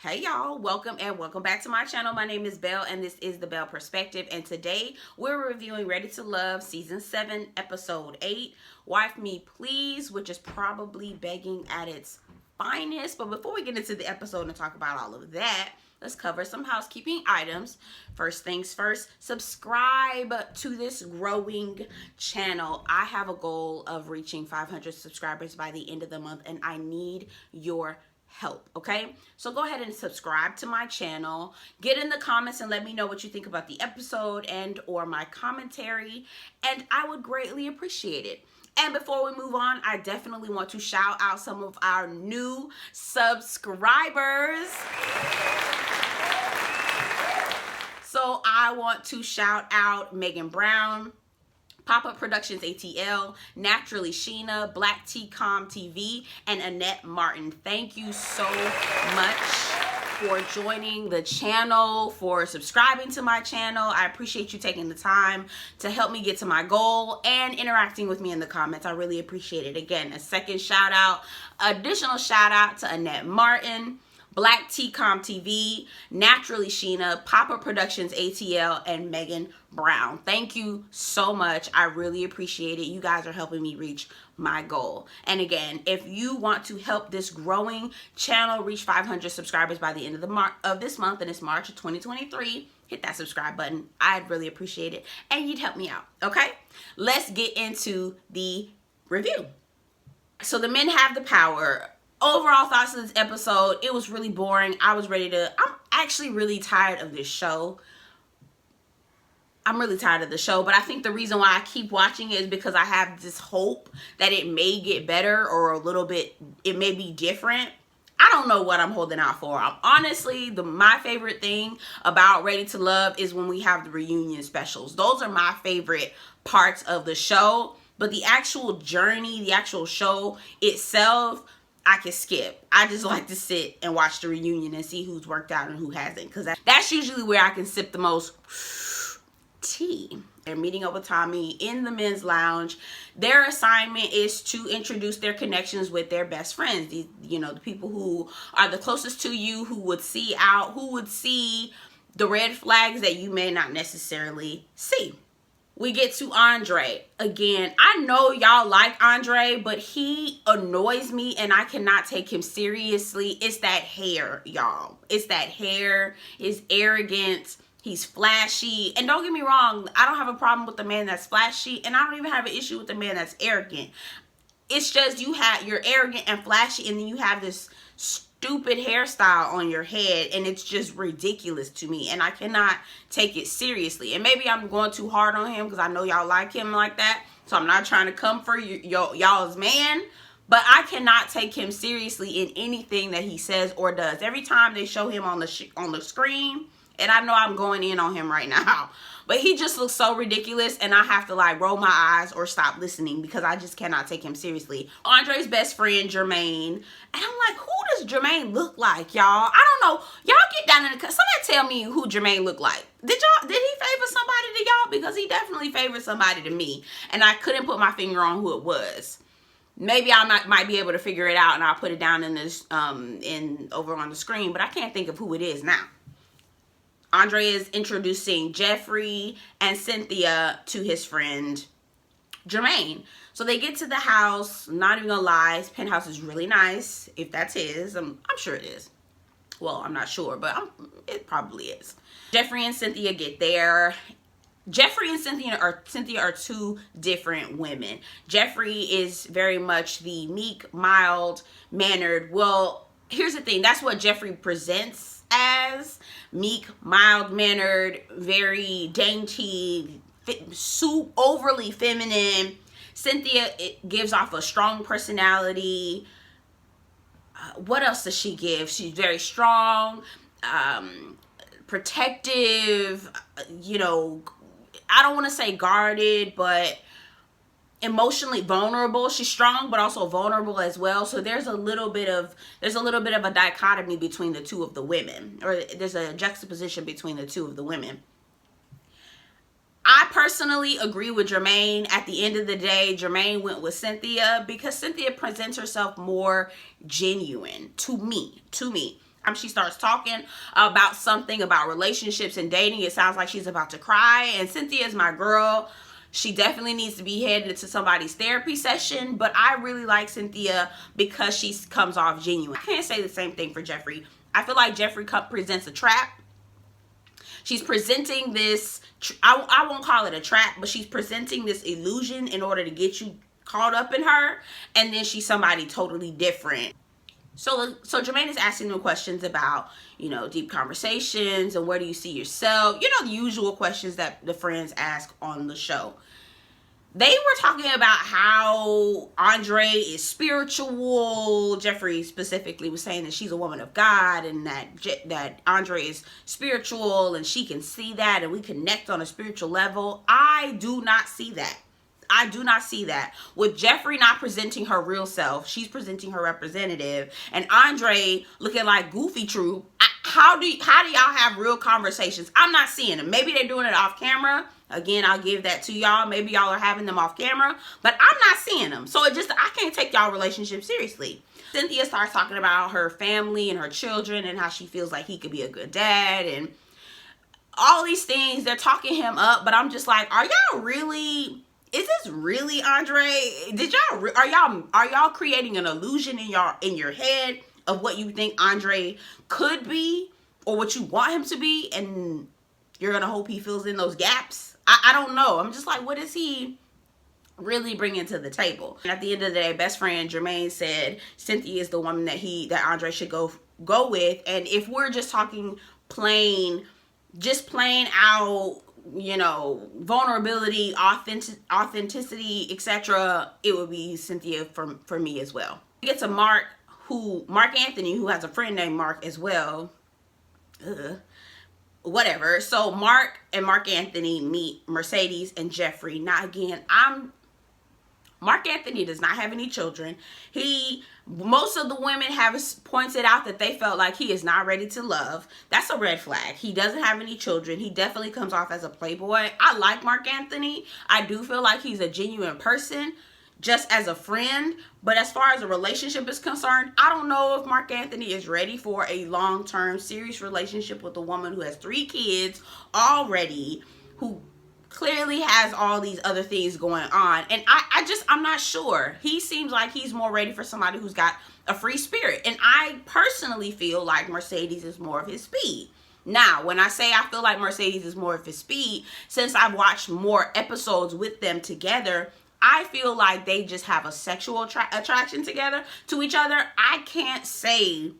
Hey y'all, welcome back to my channel. My name is Belle and this is the Belle Perspective, and today we're reviewing Ready to Love season 7 episode 8, Wife Me Please, which is probably begging at its finest. But before we get into the episode and talk about all of that, let's cover some housekeeping items. First things first, subscribe to this growing channel. I have a goal of reaching 500 subscribers by the end of the month, and I need your help. Okay, so go ahead and subscribe to my channel. Get in the comments and let me know what you think about the episode and or my commentary, and I would greatly appreciate it. And before we move on, I definitely want to shout out some of our new subscribers. So I want to shout out Megan Brown, Pop-Up Productions ATL, Naturally Sheena, Black Tea Com TV, and Annette Martin. Thank you so much for joining the channel, for subscribing to my channel. I appreciate you taking the time to help me get to my goal and interacting with me in the comments. I really appreciate it. Again, a second shout out, additional shout out to Annette Martin, Black Tea Com TV, Naturally Sheena, Pop-Up Productions ATL, and Megan Brown. Thank you so much. I really appreciate it. You guys are helping me reach my goal. And again, if you want to help this growing channel reach 500 subscribers by the end of this month, and it's March of 2023, hit that subscribe button. I'd really appreciate it, and you'd help me out. Okay, let's get into the review. So the men have the power. Overall thoughts of this episode, it was really boring. I'm actually really tired of this show. I'm really tired of the show, but I think the reason why I keep watching it is because I have this hope that it may get better, or a little bit, it may be different. I don't know what I'm holding out for. Honestly, my favorite thing about Ready to Love is when we have the reunion specials. Those are my favorite parts of the show, but the actual journey, the actual show itself, I can skip. I just like to sit and watch the reunion and see who's worked out and who hasn't, because that's usually where I can sip the most tea. They're meeting up with Tommy in the men's lounge. Their assignment is to introduce their connections with their best friends. The people who are the closest to you, who would see the red flags that you may not necessarily see. We get to Andre. Again, I know y'all like Andre, but he annoys me and I cannot take him seriously. It's that hair, y'all. It's that hair, his arrogance. He's flashy. And don't get me wrong, I don't have a problem with the man that's flashy, and I don't even have an issue with the man that's arrogant. It's just you're arrogant and flashy, and then you have this stupid hairstyle on your head, and it's just ridiculous to me, and I cannot take it seriously. And maybe I'm going too hard on him because I know y'all like him like that, so I'm not trying to come for y'all's man, but I cannot take him seriously in anything that he says or does. Every time they show him on the screen, and I know I'm going in on him right now, but he just looks so ridiculous, and I have to like roll my eyes or stop listening because I just cannot take him seriously. Andre's best friend, Jermaine, and I'm like, who does Jermaine look like, y'all? I don't know. Y'all get down in the comments. Somebody tell me who Jermaine looked like. Did he favor somebody to y'all? Because he definitely favored somebody to me, and I couldn't put my finger on who it was. Maybe I might be able to figure it out, and I'll put it down in this over on the screen, but I can't think of who it is now. Andre is introducing Jeffrey and Cynthia to his friend Jermaine. So they get to the house. Not even gonna lie, his penthouse is really nice. If that's his, I'm sure it is. Well, I'm not sure, but it probably is. Jeffrey and Cynthia get there. Jeffrey and Cynthia are two different women. Jeffrey is very much the meek, mild mannered. Well, here's the thing. That's what Jeffrey presents as: meek, mild mannered, very dainty, overly feminine. Cynthia, it gives off a strong personality. What else does she give? She's very strong, protective, I don't want to say guarded, but emotionally vulnerable. She's strong but also vulnerable as well. So there's a little bit of a dichotomy between the two of the women, or there's a juxtaposition between the two of the women. I personally agree with Jermaine. At the end of the day, Jermaine went with Cynthia because Cynthia presents herself more genuine to me. She starts talking about something about relationships and dating. It sounds like she's about to cry. And Cynthia is my girl. She definitely needs to be headed to somebody's therapy session. But I really like Cynthia because she comes off genuine. I can't say the same thing for Jeffrey. I feel like Jeffrey presents a trap. She's presenting this, I won't call it a trap, but she's presenting this illusion in order to get you caught up in her. And then she's somebody totally different. So Jermaine is asking them questions about, you know, deep conversations and where do you see yourself? You know, the usual questions that the friends ask on the show. They were talking about how Andre is spiritual. Jeffrey specifically was saying that she's a woman of God and that Andre is spiritual and she can see that and we connect on a spiritual level. I do not see that. I do not see that. With Jeffrey not presenting her real self, she's presenting her representative, and Andre looking like Goofy Troop. How do y'all have real conversations? I'm not seeing them. Maybe they're doing it off camera. Again, I'll give that to y'all. Maybe y'all are having them off camera, but I'm not seeing them. So I can't take y'all relationship seriously. Cynthia starts talking about her family and her children and how she feels like he could be a good dad and all these things. They're talking him up, but I'm just like, are y'all really... Is this really Andre? Are y'all creating an illusion in your head of what you think Andre could be or what you want him to be, and you're gonna hope he fills in those gaps? I don't know. I'm just like, what is he really bringing to the table? And at the end of the day, best friend Jermaine said Cynthia is the woman that Andre should go with. And if we're just talking plain out, you know, vulnerability, authenticity, etc., it would be Cynthia for me as well. We get to Marc Anthony, who has a friend named Marc as well. Whatever. So Marc and Marc Anthony meet Mercedes and Jeffrey. Now again, Marc Anthony does not have any children. Most of the women have pointed out that they felt like he is not ready to love. That's a red flag. He doesn't have any children. He definitely comes off as a playboy. I like Marc Anthony. I do feel like he's a genuine person, just as a friend. But as far as a relationship is concerned, I don't know if Marc Anthony is ready for a long-term, serious relationship with a woman who has 3 kids already, who clearly has all these other things going on. And I'm not sure. He seems like he's more ready for somebody who's got a free spirit. And I personally feel like Mercedes is more of his speed. Now, when I say I feel like Mercedes is more of his speed, since I've watched more episodes with them together, I feel like they just have a sexual attraction to each other. I can't say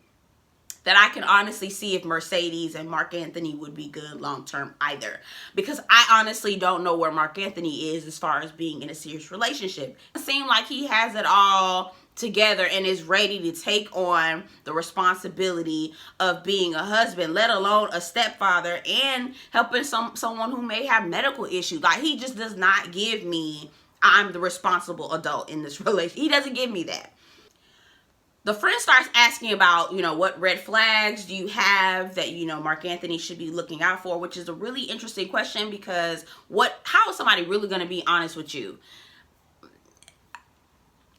that I can honestly see if Mercedes and Marc Anthony would be good long-term either. Because I honestly don't know where Marc Anthony is as far as being in a serious relationship. It seems like he has it all together and is ready to take on the responsibility of being a husband, let alone a stepfather, and helping someone who may have medical issues. Like, he just does not give me, I'm the responsible adult in this relationship. He doesn't give me that. The friend starts asking about, you know, what red flags do you have that, you know, Marc Anthony should be looking out for, which is a really interesting question because how is somebody really going to be honest with you?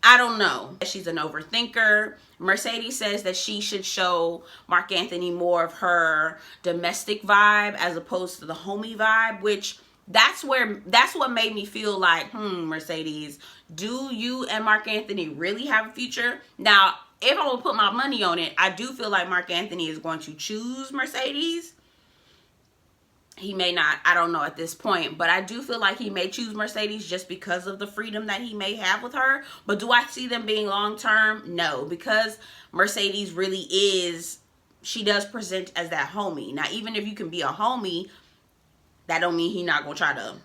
I don't know. She's an overthinker. Mercedes says that she should show Marc Anthony more of her domestic vibe as opposed to the homie vibe, which that's what made me feel like, Mercedes, do you and Marc Anthony really have a future? Now, if I will put my money on it, I do feel like Marc Anthony is going to choose Mercedes. He may not, I don't know at this point, but I do feel like he may choose Mercedes just because of the freedom that he may have with her. But do I see them being long-term? No, because Mercedes really is, she does present as that homie. Now, even if you can be a homie, that don't mean he not gonna try to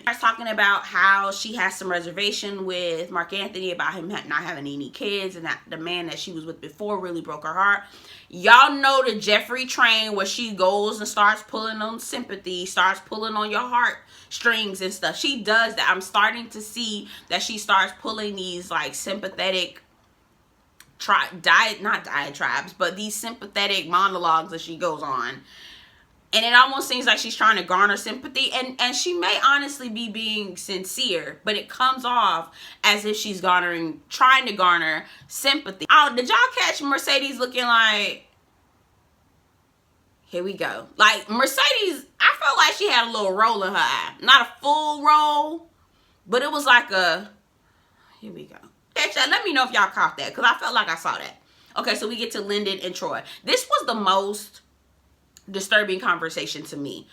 Starts talking about how she has some reservation with Marc Anthony about him not having any kids, and that the man that she was with before really broke her heart. Y'all know the Jeffrey train where she goes and starts pulling on sympathy, starts pulling on your heart strings and stuff. She does that. I'm starting to see that she starts pulling these like sympathetic not diatribes, but these sympathetic monologues that she goes on. And it almost seems like she's trying to garner sympathy, and she may honestly be being sincere, but it comes off as if she's trying to garner sympathy. Oh, did y'all catch Mercedes looking like, here we go? Like, Mercedes, I felt like she had a little roll in her eye. Not a full roll, but it was like a, here we go. Let me know if y'all caught that, because I felt like I saw that. Okay, so we get to Lyndon and Troy. This was the most disturbing conversation to me,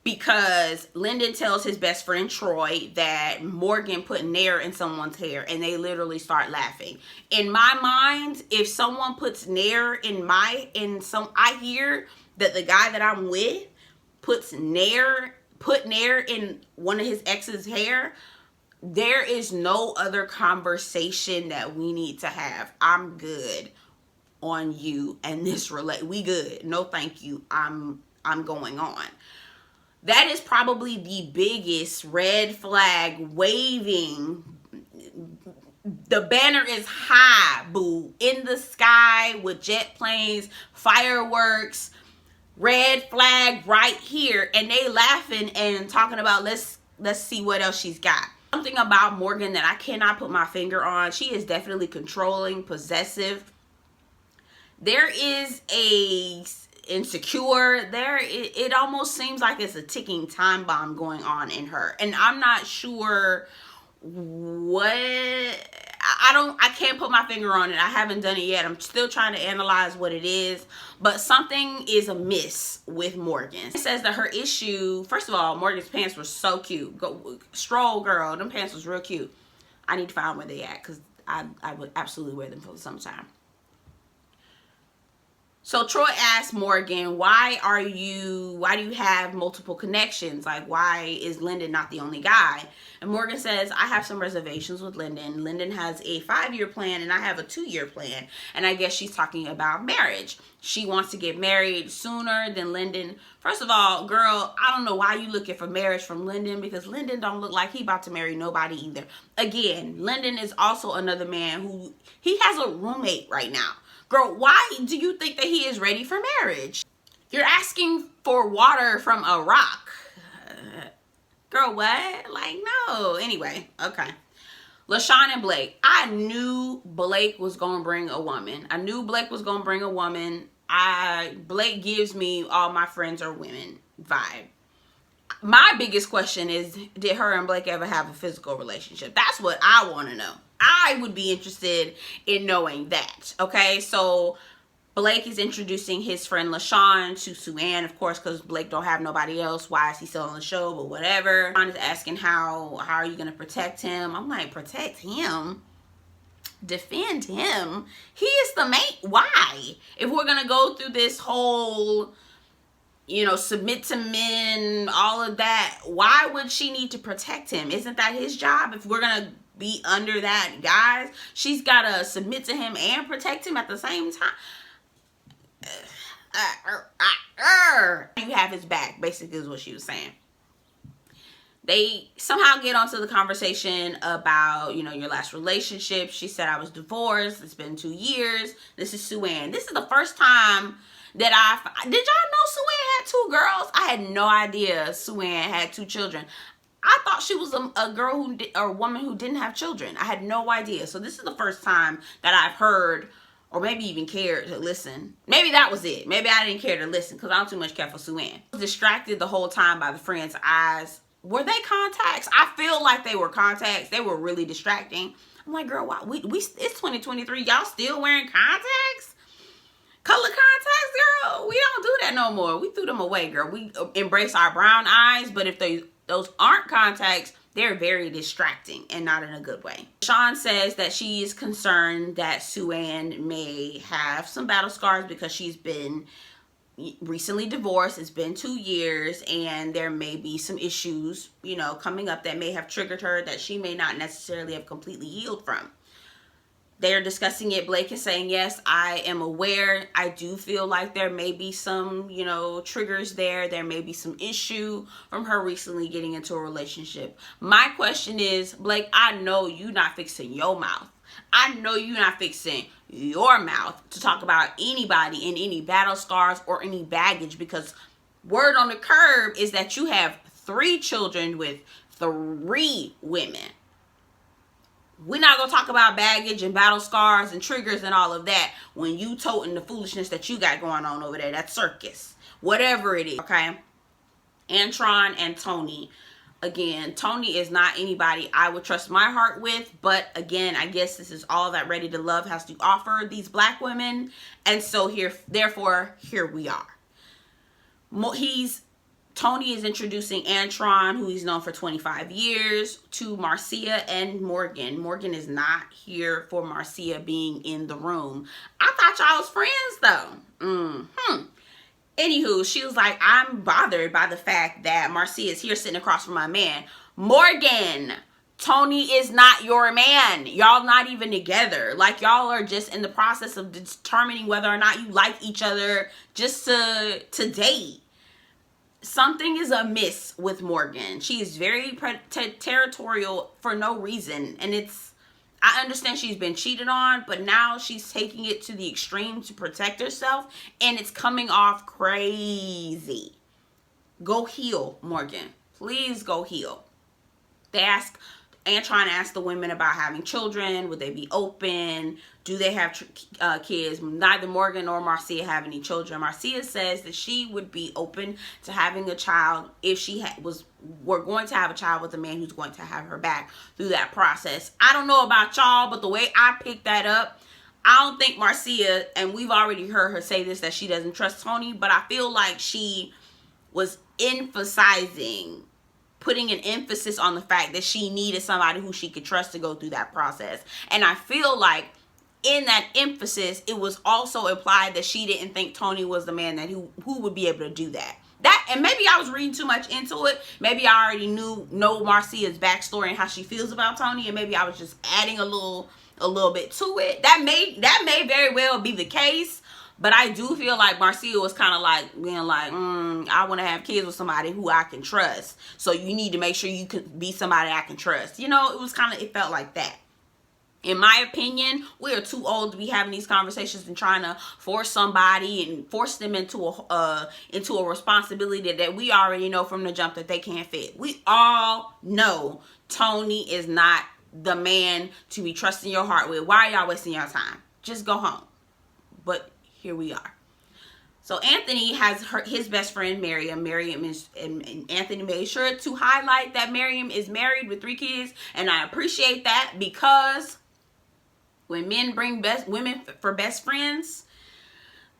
because Lyndon tells his best friend Troy that Morgan put Nair in someone's hair, and they literally start laughing. In my mind, if someone puts Nair I hear that the guy that I'm with put Nair in one of his ex's hair, there is no other conversation that we need to have. I'm good on you and this we good. No thank you. I'm going on. That is probably the biggest red flag waving. The banner is high, boo, in the sky with jet planes, fireworks, red flag right here, and they laughing and talking about let's see what else she's got. Something about Morgan that I cannot put my finger on. She is definitely controlling, possessive. There is a insecure there. It almost seems like it's a ticking time bomb going on in her, and I'm not sure what. I can't put my finger on it. I haven't done it yet. I'm still trying to analyze what it is, but something is amiss with Morgan. It says that her issue, first of all, Morgan's pants were so cute. Go stroll, girl. Them pants was real cute. I need to find where they at, because I would absolutely wear them for the summertime. So Troy asked Morgan, why do you have multiple connections? Like, why is Lyndon not the only guy? And Morgan says, I have some reservations with Lyndon. Lyndon has a 5-year plan and I have a 2-year plan. And I guess she's talking about marriage. She wants to get married sooner than Lyndon. First of all, girl, I don't know why you looking for marriage from Lyndon, because Lyndon don't look like he about to marry nobody either. Again, Lyndon is also another man who, he has a roommate right now. Girl, why do you think that he is ready for marriage? You're asking for water from a rock. Girl, what? Like, no. Anyway, okay. LaShawn and Blake. I knew Blake was going to bring a woman. Blake gives me all my friends are women vibe. My biggest question is, did her and Blake ever have a physical relationship? That's what I want to know. I would be interested in knowing that. Okay, so Blake is introducing his friend LaShawn to Suanne, of course, because Blake don't have nobody else. Why is he still on the show? But whatever. LaShawn is asking how are you going to protect him? I'm like, protect him? Defend him? He is the mate. Why? If we're going to go through this whole, submit to men, all of that, why would she need to protect him? Isn't that his job? If we're going to be under that, guys, she's got to submit to him and protect him at the same time. You have his back, basically, is what she was saying. They somehow get onto the conversation about, your last relationship. She said, I was divorced. It's been 2 years. This is Suanne. This is the first time that did y'all know Suanne had 2 girls? I had no idea Suanne had 2 children. I thought she was a girl or a woman who didn't have children. I had no idea. So this is the first time that I've heard, or maybe even cared to listen. Maybe that was it. Maybe I didn't care to listen because I don't too much care for Suanne. I was distracted the whole time by the friend's eyes. Were they contacts? I feel like they were contacts. They were really distracting. I'm like, girl, why? It's 2023. Y'all still wearing contacts? Color contacts, girl? We don't do that no more. We threw them away, girl. We embrace our brown eyes, but if those aren't contacts, they're very distracting and not in a good way. Sean says that she is concerned that Suanne may have some battle scars because she's been recently divorced. It's been 2 years and there may be some issues, coming up that may have triggered her that she may not necessarily have completely healed from. They're discussing it. Blake is saying, yes, I am aware. I do feel like there may be some, triggers there. There may be some issue from her recently getting into a relationship. My question is, Blake, I know you not fixing your mouth. I know you not fixing your mouth to talk about anybody in any battle scars or any baggage, because word on the curb is that you have 3 children with 3 women. We're not going to talk about baggage and battle scars and triggers and all of that when you toting the foolishness that you got going on over there. That circus. Whatever it is. Okay? Antron and Tony. Again, Tony is not anybody I would trust my heart with. But again, I guess this is all that Ready to Love has to offer these black women. And so therefore, here we are. Tony is introducing Antron, who he's known for 25 years, to Marcia and Morgan. Morgan is not here for Marcia being in the room. I thought y'all was friends, though. Anywho, she was like, I'm bothered by the fact that Marcia is here sitting across from my man. Morgan, Tony is not your man. Y'all not even together. Like, y'all are just in the process of determining whether or not you like each other just to date. Something is amiss with Morgan. She is very territorial for no reason. And I understand she's been cheated on, but now she's taking it to the extreme to protect herself. And it's coming off crazy. Go heal, Morgan. Please go heal. Antron asked the women about having children. Would they be open? Do they have kids? Neither Morgan nor Marcia have any children. Marcia says that she would be open to having a child if she were going to have a child with a man who's going to have her back through that process. I don't know about y'all, but the way I picked that up, I don't think Marcia, and we've already heard her say this, that she doesn't trust Tony, but I feel like she was putting an emphasis on the fact that she needed somebody who she could trust to go through that process. And I feel like in that emphasis, it was also implied that she didn't think Tony was the man who would be able to do that. And maybe I was reading too much into it. Maybe I already know Marcia's backstory and how she feels about Tony, and maybe I was just adding a little bit to it. That may very well be the case. But I do feel like Marcia was kind of like being like, I want to have kids with somebody who I can trust. So you need to make sure you can be somebody I can trust. You know, it felt like that. In my opinion, we are too old to be having these conversations and trying to force somebody and force them into a responsibility that we already know from the jump that they can't fit. We all know Tony is not the man to be trusting your heart with. Why are y'all wasting your time? Just go home. But here we are. So Anthony has his best friend Miriam. And Anthony made sure to highlight that Miriam is married with 3 kids, and I appreciate that, because when men bring women for best friends,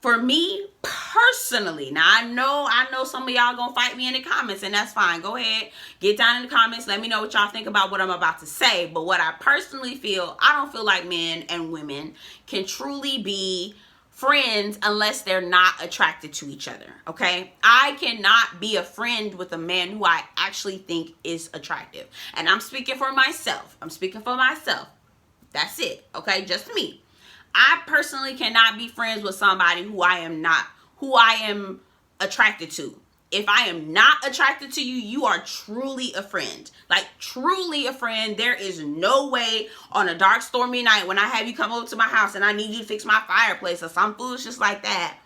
for me personally, now I know some of y'all gonna fight me in the comments, and that's fine. Go ahead, get down in the comments, let me know what y'all think about what I'm about to say. But what I personally feel, I don't feel like men and women can truly be friends unless they're not attracted to each other. Okay, I cannot be a friend with a man who I actually think is attractive, and I'm speaking for myself. That's it. Okay, just me. I personally cannot be friends with somebody who I am attracted to. If I am not attracted to you, you are truly a friend. Like, truly a friend. There is no way on a dark, stormy night when I have you come over to my house and I need you to fix my fireplace or some foolishness like that,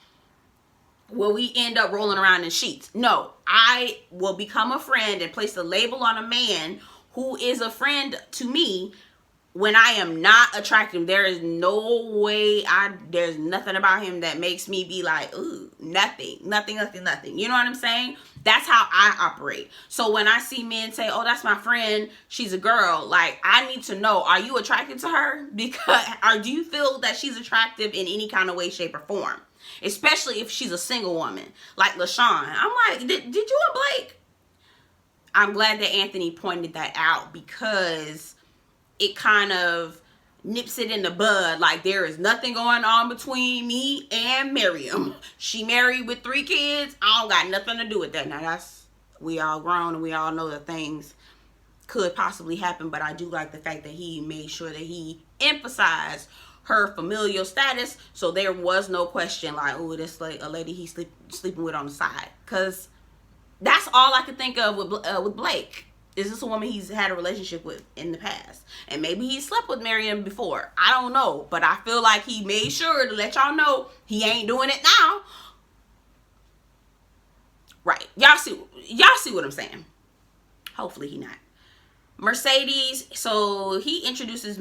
will we end up rolling around in sheets. No, I will become a friend and place a label on a man who is a friend to me when I am not attracted. There is no way, there's nothing about him that makes me be like, ooh, nothing. You know what I'm saying? That's how I operate. So when I see men say, oh, that's my friend, she's a girl, like, I need to know, are you attracted to her? Or do you feel that she's attractive in any kind of way, shape, or form? Especially if she's a single woman, like LaShawn. I'm like, did you and Blake? I'm glad that Anthony pointed that out, because it kind of nips it in the bud. Like, there is nothing going on between me and Miriam. She married with 3 kids. I don't got nothing to do with that. Now, we all grown and we all know that things could possibly happen, but I do like the fact that he made sure that he emphasized her familial status, so there was no question like, oh, this like a lady he's sleeping with on the side. Because that's all I could think of with Blake. Is this a woman he's had a relationship with in the past? And maybe he slept with Miriam before. I don't know. But I feel like he made sure to let y'all know he ain't doing it now. Right. Y'all see what I'm saying. Hopefully he not. Mercedes, so he introduces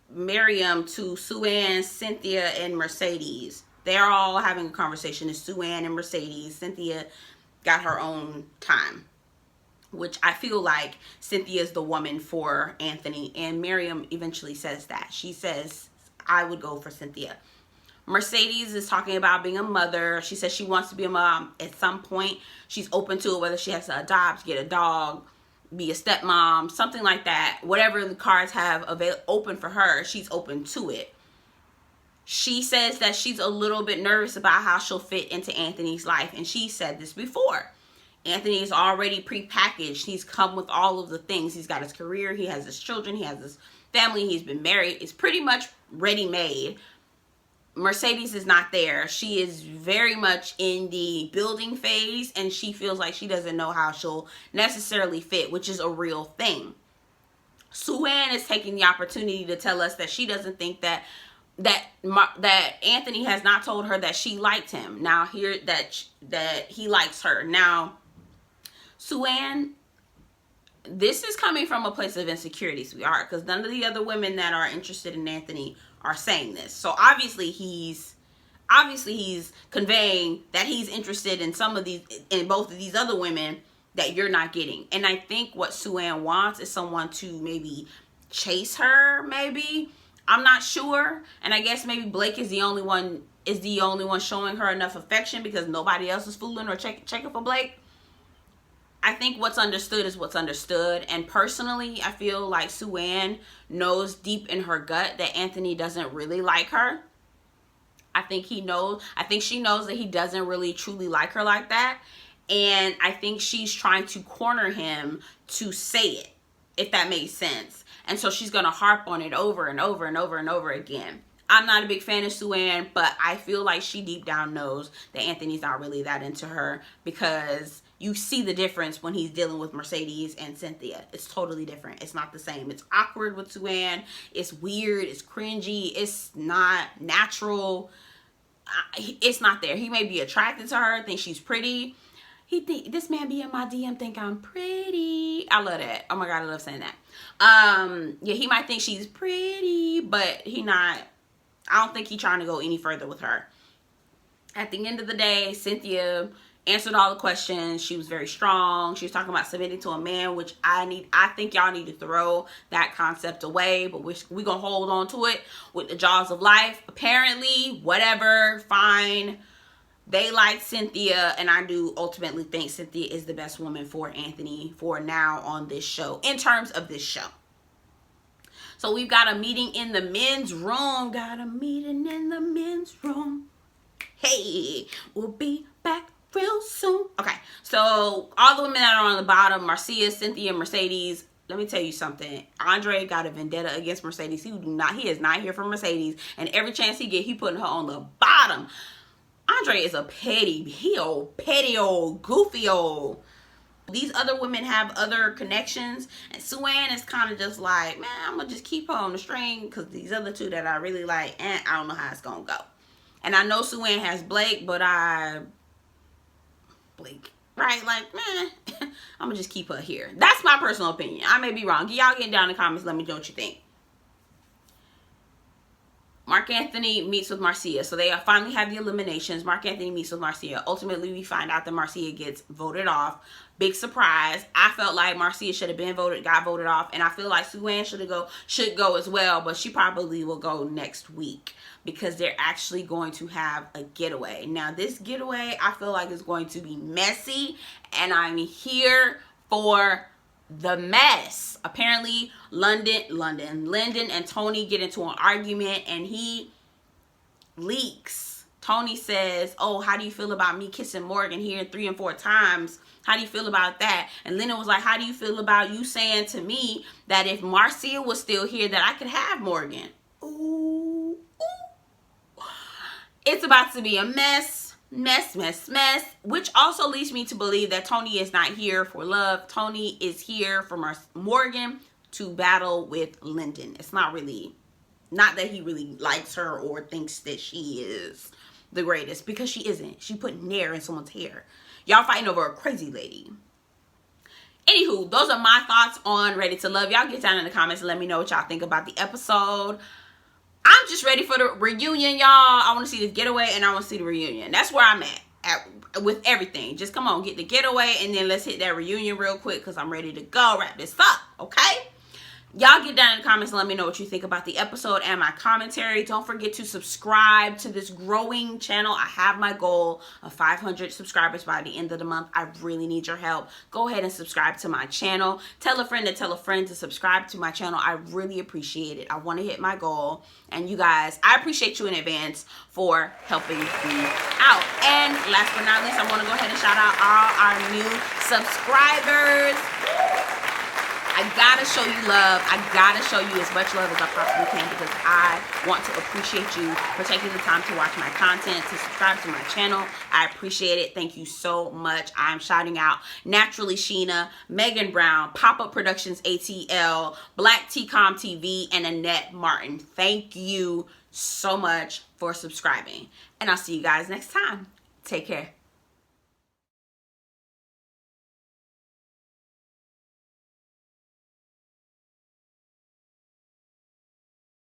Miriam to Suanne, Cynthia, and Mercedes. They're all having a conversation. It's Suanne and Mercedes. Cynthia got her own time, which I feel like Cynthia is the woman for Anthony, and Miriam eventually says that. She says, I would go for Cynthia. Mercedes is talking about being a mother. She says she wants to be a mom at some point. She's open to it, whether she has to adopt, get a dog, be a stepmom, something like that. Whatever the cards have open for her, she's open to it. She says that she's a little bit nervous about how she'll fit into Anthony's life, and she said this before. Anthony is already prepackaged. He's come with all of the things. He's got his career, he has his children, he has his family, he's been married. It's pretty much ready-made. Mercedes is not there. She is very much in the building phase, and she feels like she doesn't know how she'll necessarily fit, which is a real thing. Suanne is taking the opportunity to tell us that she doesn't think that Anthony has not told her that she liked him. Now here that he likes her. Now, Suanne, this is coming from a place of insecurity, sweetheart, because none of the other women that are interested in Anthony are saying this. So obviously he's conveying that he's interested in both of these other women that you're not getting. And I think what Suanne wants is someone to maybe chase her, maybe. I'm not sure. And I guess maybe Blake is the only one showing her enough affection because nobody else is fooling or checking for Blake. I think what's understood is what's understood. And personally, I feel like Suanne knows deep in her gut that Anthony doesn't really like her. I think she knows that he doesn't really truly like her like that. And I think she's trying to corner him to say it, if that makes sense. And so she's going to harp on it over and over and over and over again. I'm not a big fan of Suanne, but I feel like she deep down knows that Anthony's not really that into her, because you see the difference when he's dealing with Mercedes and Cynthia. It's totally different. It's not the same. It's awkward with Suanne. It's weird. It's cringy. It's not natural. It's not there. He may be attracted to her, think she's pretty. This man be in my DM think I'm pretty. I love that. Oh my God, I love saying that. Yeah, he might think she's pretty, but I don't think he's trying to go any further with her. At the end of the day, Cynthia answered all the questions. She was very strong. She was talking about submitting to a man, which I think y'all need to throw that concept away, but we're gonna hold on to it with the jaws of life. Apparently, whatever, fine. They like Cynthia, and I do ultimately think Cynthia is the best woman for Anthony for now on this show, in terms of this show. So we've got a meeting in the men's room. Got a meeting in the men's room. Hey, we'll be back real soon. Okay, so all the women that are on the bottom, Marcia, Cynthia, Mercedes. Let me tell you something. Andre got a vendetta against Mercedes. He is not here for Mercedes, and every chance he get, he putting her on the bottom. Andre is a petty old, goofy old. These other women have other connections, and Suanne is kind of just like, man, I'm gonna just keep her on the string because these other two that I really like, and I don't know how it's gonna go. And I know Suanne has Blake, but right? Like, man, I'm gonna just keep her here. That's my personal opinion. I may be wrong. Y'all get down in the comments. Let me know what you think. Marc Anthony meets with Marcia. So they finally have the eliminations. Marc Anthony meets with Marcia. Ultimately, we find out that Marcia gets voted off. Big surprise. I felt like Marcia should have got voted off. And I feel like Suanne should go as well. But she probably will go next week, because they're actually going to have a getaway. Now, this getaway, I feel like is going to be messy. And I'm here for the mess. Apparently, Lyndon and Tony get into an argument, and he leaks. Tony says, oh, how do you feel about me kissing Morgan here 3 and 4 times? How do you feel about that? And Lyndon was like, how do you feel about you saying to me that if Marcia was still here that I could have Morgan? Ooh. It's about to be a mess, which also leads me to believe that Tony is not here for love. Tony is here for Morgan to battle with Lyndon. It's not that he really likes her or thinks that she is the greatest, because she isn't. She put nair in someone's hair. Y'all fighting over a crazy lady. Anywho, those are my thoughts on Ready to Love. Y'all get down in the comments and let me know what y'all think about the episode. I'm just ready for the reunion, y'all. I want to see the getaway and I want to see the reunion. That's where I'm at with everything. Just come on, get the getaway and then let's hit that reunion real quick because I'm ready to go wrap this up, okay? Y'all get down in the comments and let me know what you think about the episode and my commentary. Don't forget to subscribe to this growing channel. I have my goal of 500 subscribers by the end of the month. I really need your help. Go ahead and subscribe to my channel. Tell a friend to subscribe to my channel. I really appreciate it. I want to hit my goal. And you guys, I appreciate you in advance for helping me out. And last but not least, I want to go ahead and shout out all our new subscribers. I gotta show you love. I gotta show you as much love as I possibly can because I want to appreciate you for taking the time to watch my content, to subscribe to my channel. I appreciate it. Thank you so much. I'm shouting out Naturally Sheena, Megan Brown, Pop-Up Productions ATL, Black TCOM TV, and Annette Martin. Thank you so much for subscribing. And I'll see you guys next time. Take care.